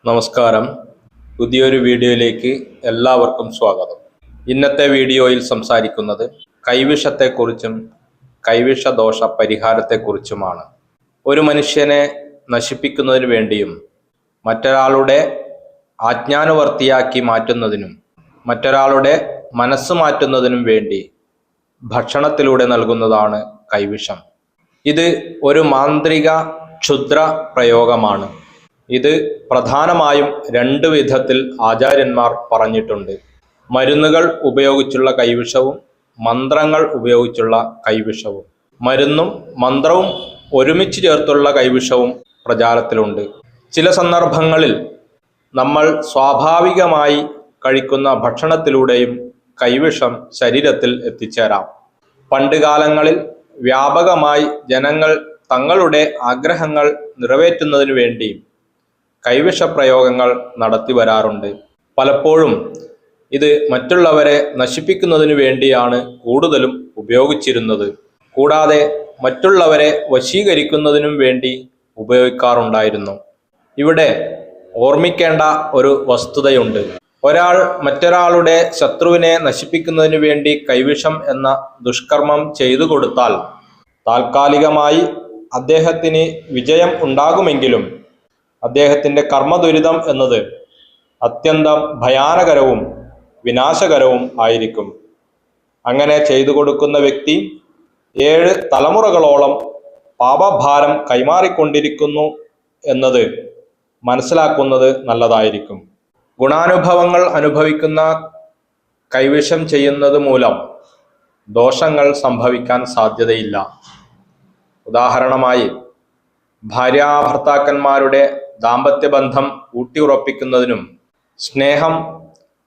നമസ്കാരം. പുതിയൊരു വീഡിയോയിലേക്ക് എല്ലാവർക്കും സ്വാഗതം. ഇന്നത്തെ വീഡിയോയിൽ സംസാരിക്കുന്നത് കൈവിഷത്തെക്കുറിച്ചും കൈവിഷദോഷ പരിഹാരത്തെക്കുറിച്ചുമാണ്. ഒരു മനുഷ്യനെ നശിപ്പിക്കുന്നതിനു വേണ്ടിയും മറ്റൊരാളുടെ ആജ്ഞാനുവർത്തിയാക്കി മാറ്റുന്നതിനും മറ്റൊരാളുടെ മനസ്സ് മാറ്റുന്നതിനും വേണ്ടി ഭക്ഷണത്തിലൂടെ നൽകുന്നതാണ് കൈവിഷം. ഇത് ഒരു മാന്ത്രിക ക്ഷുദ്ര പ്രയോഗമാണ്. ഇത് പ്രധാനമായും രണ്ട് വിധത്തിൽ ആചാര്യന്മാർ പറഞ്ഞിട്ടുണ്ട്. മരുന്നുകൾ ഉപയോഗിച്ചുള്ള കൈവിഷവും മന്ത്രങ്ങൾ ഉപയോഗിച്ചുള്ള കൈവിഷവും. മരുന്നും മന്ത്രവും ഒരുമിച്ച് ചേർത്തുള്ള കൈവിഷവും പ്രചാരത്തിലുണ്ട്. ചില സന്ദർഭങ്ങളിൽ നമ്മൾ സ്വാഭാവികമായി കഴിക്കുന്ന ഭക്ഷണത്തിലൂടെയും കൈവിഷം ശരീരത്തിൽ എത്തിച്ചേരാം. പണ്ടുകാലങ്ങളിൽ വ്യാപകമായി ജനങ്ങൾ തങ്ങളുടെ ആഗ്രഹങ്ങൾ നിറവേറ്റുന്നതിനു വേണ്ടി കൈവിഷപ്രയോഗങ്ങൾ നടത്തി വരാറുണ്ട്. പലപ്പോഴും ഇത് മറ്റുള്ളവരെ നശിപ്പിക്കുന്നതിനു വേണ്ടിയാണ് കൂടുതലും ഉപയോഗിച്ചിരുന്നത്. കൂടാതെ മറ്റുള്ളവരെ വശീകരിക്കുന്നതിനും വേണ്ടി ഉപയോഗിക്കാറുണ്ടായിരുന്നു. ഇവിടെ ഓർമ്മിക്കേണ്ട ഒരു വസ്തുതയുണ്ട്. ഒരാൾ മറ്റൊരാളുടെ ശത്രുവിനെ നശിപ്പിക്കുന്നതിനു വേണ്ടി കൈവിഷം എന്ന ദുഷ്കർമ്മം ചെയ്തു കൊടുത്താൽ താൽക്കാലികമായി അദ്ദേഹത്തിന് വിജയം ഉണ്ടാകുമെങ്കിലും അദ്ദേഹത്തിൻ്റെ കർമ്മദുരിതം എന്നത് അത്യന്തം ഭയാനകരവും വിനാശകരവും ആയിരിക്കും. അങ്ങനെ ചെയ്തു കൊടുക്കുന്ന വ്യക്തി 7 തലമുറകളോളം പാപഭാരം കൈമാറിക്കൊണ്ടിരിക്കുന്നു എന്നത് മനസ്സിലാക്കുന്നത് നല്ലതായിരിക്കും. ഗുണാനുഭവങ്ങൾ അനുഭവിക്കുന്ന കൈവിഷം ചെയ്യുന്നത് മൂലം ദോഷങ്ങൾ സംഭവിക്കാൻ സാധ്യതയില്ല. ഉദാഹരണമായി, ഭാര്യാഭർത്താക്കന്മാരുടെ ദാമ്പത്യബന്ധം ഊട്ടിയുറപ്പിക്കുന്നതിനും സ്നേഹം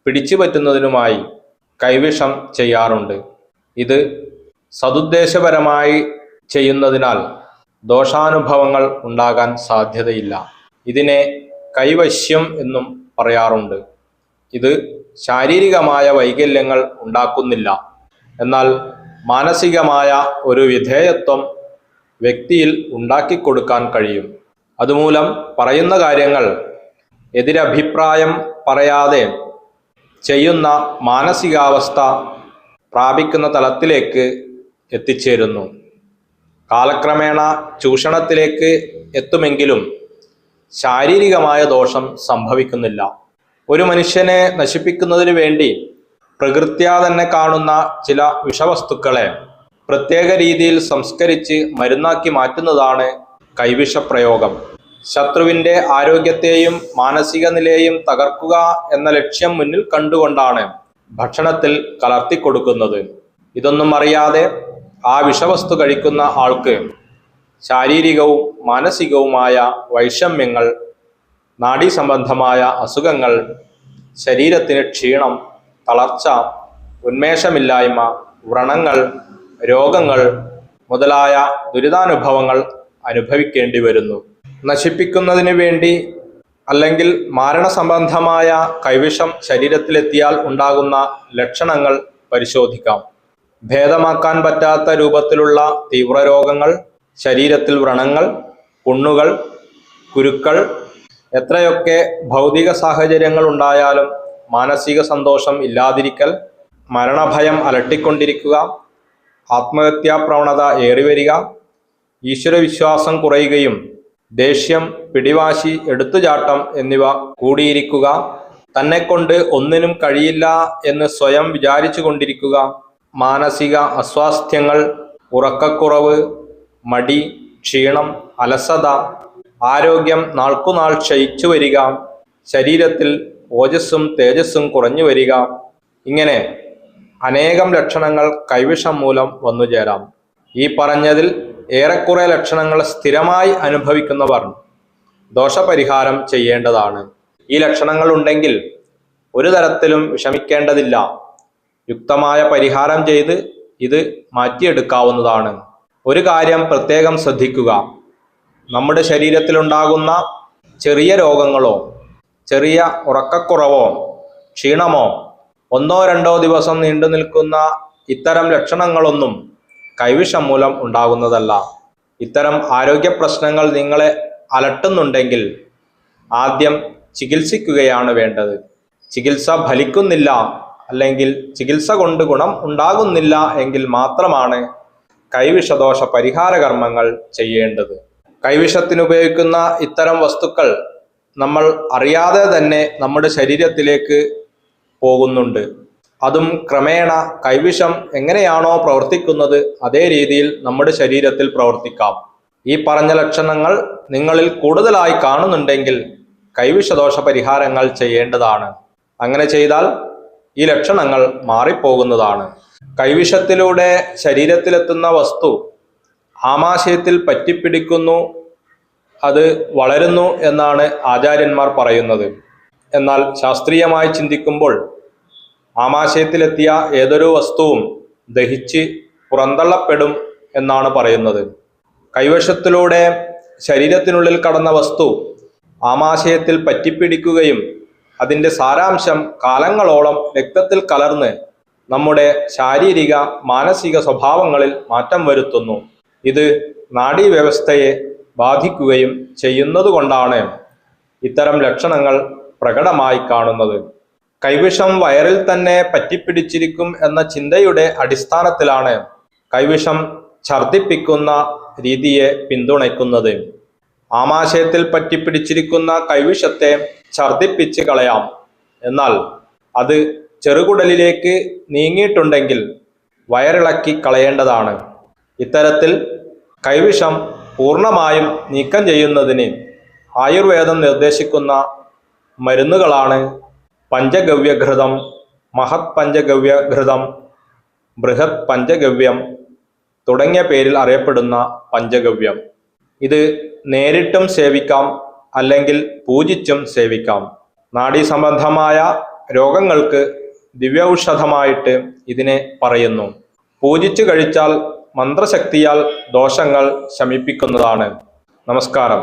പിടിച്ചുപറ്റുന്നതിനുമായി കൈവിഷം ചെയ്യാറുണ്ട്. ഇത് സതുദ്ദേശപരമായി ചെയ്യുന്നതിനാൽ ദോഷാനുഭവങ്ങൾ ഉണ്ടാകാൻ സാധ്യതയില്ല. ഇതിനെ കൈവശ്യം എന്നും പറയാറുണ്ട്. ഇത് ശാരീരികമായ വൈകല്യങ്ങൾ ഉണ്ടാക്കുന്നില്ല, എന്നാൽ മാനസികമായ ഒരു വിധേയത്വം വ്യക്തിയിൽ ഉണ്ടാക്കിക്കൊടുക്കാൻ കഴിയും. അതുമൂലം പറയുന്ന കാര്യങ്ങൾ എതിരഭിപ്രായം പറയാതെ ചെയ്യുന്ന മാനസികാവസ്ഥ പ്രാപിക്കുന്ന തലത്തിലേക്ക് എത്തിച്ചേരുന്നു. കാലക്രമേണ ചൂഷണത്തിലേക്ക് എത്തുമെങ്കിലും ശാരീരികമായ ദോഷം സംഭവിക്കുന്നില്ല. ഒരു മനുഷ്യനെ നശിപ്പിക്കുന്നതിന് വേണ്ടി പ്രകൃത്യാ തന്നെ കാണുന്ന ചില വിഷവസ്തുക്കളെ പ്രത്യേക രീതിയിൽ സംസ്കരിച്ച് മരുന്നാക്കി മാറ്റുന്നതാണ് കൈവിഷപ്രയോഗം. ശത്രുവിൻ്റെ ആരോഗ്യത്തെയും മാനസിക നിലയെയും തകർക്കുക എന്ന ലക്ഷ്യം മുന്നിൽ കണ്ടുകൊണ്ടാണ് ഭക്ഷണത്തിൽ കലർത്തിക്കൊടുക്കുന്നത്. ഇതൊന്നും അറിയാതെ ആ വിഷവസ്തു കഴിക്കുന്ന ആൾക്ക് ശാരീരികവും മാനസികവുമായ വൈഷമ്യങ്ങൾ, നാഡീസംബന്ധമായ അസുഖങ്ങൾ, ശരീരത്തിന് ക്ഷീണം, തളർച്ച, ഉന്മേഷമില്ലായ്മ, വ്രണങ്ങൾ, രോഗങ്ങൾ മുതലായ ദുരിതാനുഭവങ്ങൾ അനുഭവിക്കേണ്ടി വരുന്നു. നശിപ്പിക്കുന്നതിന് വേണ്ടി അല്ലെങ്കിൽ മാരണസംബന്ധമായ കൈവിഷം ശരീരത്തിലെത്തിയാൽ ഉണ്ടാകുന്ന ലക്ഷണങ്ങൾ പരിശോധിക്കാം. ഭേദമാക്കാൻ പറ്റാത്ത രൂപത്തിലുള്ള തീവ്രരോഗങ്ങൾ, ശരീരത്തിൽ വ്രണങ്ങൾ, പുണ്ണുകൾ, കുരുക്കൾ. എത്രയൊക്കെ ഭൗതിക സാഹചര്യങ്ങൾ ഉണ്ടായാലും മാനസിക സന്തോഷം ഇല്ലാതിരിക്കൽ, മരണഭയം അലട്ടിക്കൊണ്ടിരിക്കുക, ആത്മഹത്യാപ്രവണത ഏറിവരിക, ഈശ്വരവിശ്വാസം കുറയുകയും ദേഷ്യം, പിടിവാശി, എടുത്തുചാട്ടം എന്നിവ കൂടിയിരിക്കുക, തന്നെക്കൊണ്ട് ഒന്നിനും കഴിയില്ല എന്ന് സ്വയം വിചാരിച്ചു കൊണ്ടിരിക്കുക, മാനസിക അസ്വാസ്ഥ്യങ്ങൾ, ഉറക്കക്കുറവ്, മടി, ക്ഷീണം, അലസത, ആരോഗ്യം നാൾക്കുനാൾ ക്ഷയിച്ചു വരിക, ശരീരത്തിൽ ഓജസ്സും തേജസ്സും കുറഞ്ഞു വരിക, ഇങ്ങനെ അനേകം ലക്ഷണങ്ങൾ കൈവിഷം മൂലം വന്നുചേരാം. ഈ പറഞ്ഞതിൽ ഏറെക്കുറെ ലക്ഷണങ്ങൾ സ്ഥിരമായി അനുഭവിക്കുന്നവർ ദോഷപരിഹാരം ചെയ്യേണ്ടതാണ്. ഈ ലക്ഷണങ്ങൾ ഉണ്ടെങ്കിൽ ഒരു തരത്തിലും വിഷമിക്കേണ്ടതില്ല. യുക്തമായ പരിഹാരം ചെയ്ത് ഇത് മാറ്റിയെടുക്കാവുന്നതാണ്. ഒരു കാര്യം പ്രത്യേകം ശ്രദ്ധിക്കുക. നമ്മുടെ ശരീരത്തിലുണ്ടാകുന്ന ചെറിയ രോഗങ്ങളോ ചെറിയ ഉറക്കക്കുറവോ ക്ഷീണമോ 1-2 ദിവസം നീണ്ടു നിൽക്കുന്ന ഇത്തരം ലക്ഷണങ്ങളൊന്നും കൈവിഷം മൂലം ഉണ്ടാകുന്നതല്ല. ഇത്തരം ആരോഗ്യ പ്രശ്നങ്ങൾ നിങ്ങളെ അലട്ടുന്നുണ്ടെങ്കിൽ ആദ്യം ചികിത്സിക്കുകയാണ് വേണ്ടത്. ചികിത്സ ഫലിക്കുന്നില്ല, അല്ലെങ്കിൽ ചികിത്സ കൊണ്ട് ഗുണം ഉണ്ടാകുന്നില്ല എങ്കിൽ മാത്രമാണ് കൈവിഷദോഷ പരിഹാര കർമ്മങ്ങൾ ചെയ്യേണ്ടത്. കൈവിഷത്തിനുപയോഗിക്കുന്ന ഇത്തരം വസ്തുക്കൾ നമ്മൾ അറിയാതെ തന്നെ നമ്മുടെ ശരീരത്തിലേക്ക് പോകുന്നുണ്ട്. അതും ക്രമേണ കൈവിഷം എങ്ങനെയാണോ പ്രവർത്തിക്കുന്നത് അതേ രീതിയിൽ നമ്മുടെ ശരീരത്തിൽ പ്രവർത്തിക്കാം. ഈ പറഞ്ഞ ലക്ഷണങ്ങൾ നിങ്ങളിൽ കൂടുതലായി കാണുന്നുണ്ടെങ്കിൽ കൈവിഷദോഷ പരിഹാരങ്ങൾ ചെയ്യേണ്ടതാണ്. അങ്ങനെ ചെയ്താൽ ഈ ലക്ഷണങ്ങൾ മാറിപ്പോകുന്നതാണ്. കൈവിഷത്തിലൂടെ ശരീരത്തിലെത്തുന്ന വസ്തു ആമാശയത്തിൽ പറ്റിപ്പിടിക്കുന്നു, അത് വളരുന്നു എന്നാണ് ആചാര്യന്മാർ പറയുന്നത്. എന്നാൽ ശാസ്ത്രീയമായി ചിന്തിക്കുമ്പോൾ ആമാശയത്തിലെത്തിയ ഏതൊരു വസ്തുവും ദഹിച്ച് പുറന്തള്ളപ്പെടും എന്നാണ് പറയുന്നത്. കൈവശത്തിലൂടെ ശരീരത്തിനുള്ളിൽ കടന്ന വസ്തു ആമാശയത്തിൽ പറ്റിപ്പിടിക്കുകയും അതിൻ്റെ സാരാംശം കാലങ്ങളോളം രക്തത്തിൽ കലർന്ന് നമ്മുടെ ശാരീരിക മാനസിക സ്വഭാവങ്ങളിൽ മാറ്റം വരുത്തുന്നു. ഇത് നാഡീവ്യവസ്ഥയെ ബാധിക്കുകയും ചെയ്യുന്നതുകൊണ്ടാണ് ഇത്തരം ലക്ഷണങ്ങൾ പ്രകടമായി കാണുന്നത്. കൈവിഷം വയറിൽ തന്നെ പറ്റിപ്പിടിച്ചിരിക്കും എന്ന ചിന്തയുടെ അടിസ്ഥാനത്തിലാണ് കൈവിഷം ഛർദ്ദിപ്പിക്കുന്ന രീതിയെ പിന്തുണയ്ക്കുന്നത്. ആമാശയത്തിൽ പറ്റിപ്പിടിച്ചിരിക്കുന്ന കൈവിഷത്തെ ഛർദ്ദിപ്പിച്ച് കളയാം. എന്നാൽ അത് ചെറുകുടലിലേക്ക് നീങ്ങിയിട്ടുണ്ടെങ്കിൽ വയറിളക്കി കളയേണ്ടതാണ്. ഇത്തരത്തിൽ കൈവിഷം പൂർണ്ണമായും നീക്കം ചെയ്യുന്നതിന് ആയുർവേദം നിർദ്ദേശിക്കുന്ന മരുന്നുകളാണ് പഞ്ചഗവ്യഘൃതം, മഹത് പഞ്ചഗവ്യഘൃതം, ബൃഹത് പഞ്ചഗവ്യം തുടങ്ങിയ പേരിൽ അറിയപ്പെടുന്ന പഞ്ചഗവ്യം. ഇത് നേരിട്ടും സേവിക്കാം, അല്ലെങ്കിൽ പൂജിച്ചും സേവിക്കാം. നാഡീസംബന്ധമായ രോഗങ്ങൾക്ക് ദിവ്യൌഷധമായിട്ട് ഇതിനെ പറയുന്നു. പൂജിച്ചു കഴിച്ചാൽ മന്ത്രശക്തിയാൽ ദോഷങ്ങൾ ശമിപ്പിക്കുന്നതാണ്. നമസ്കാരം.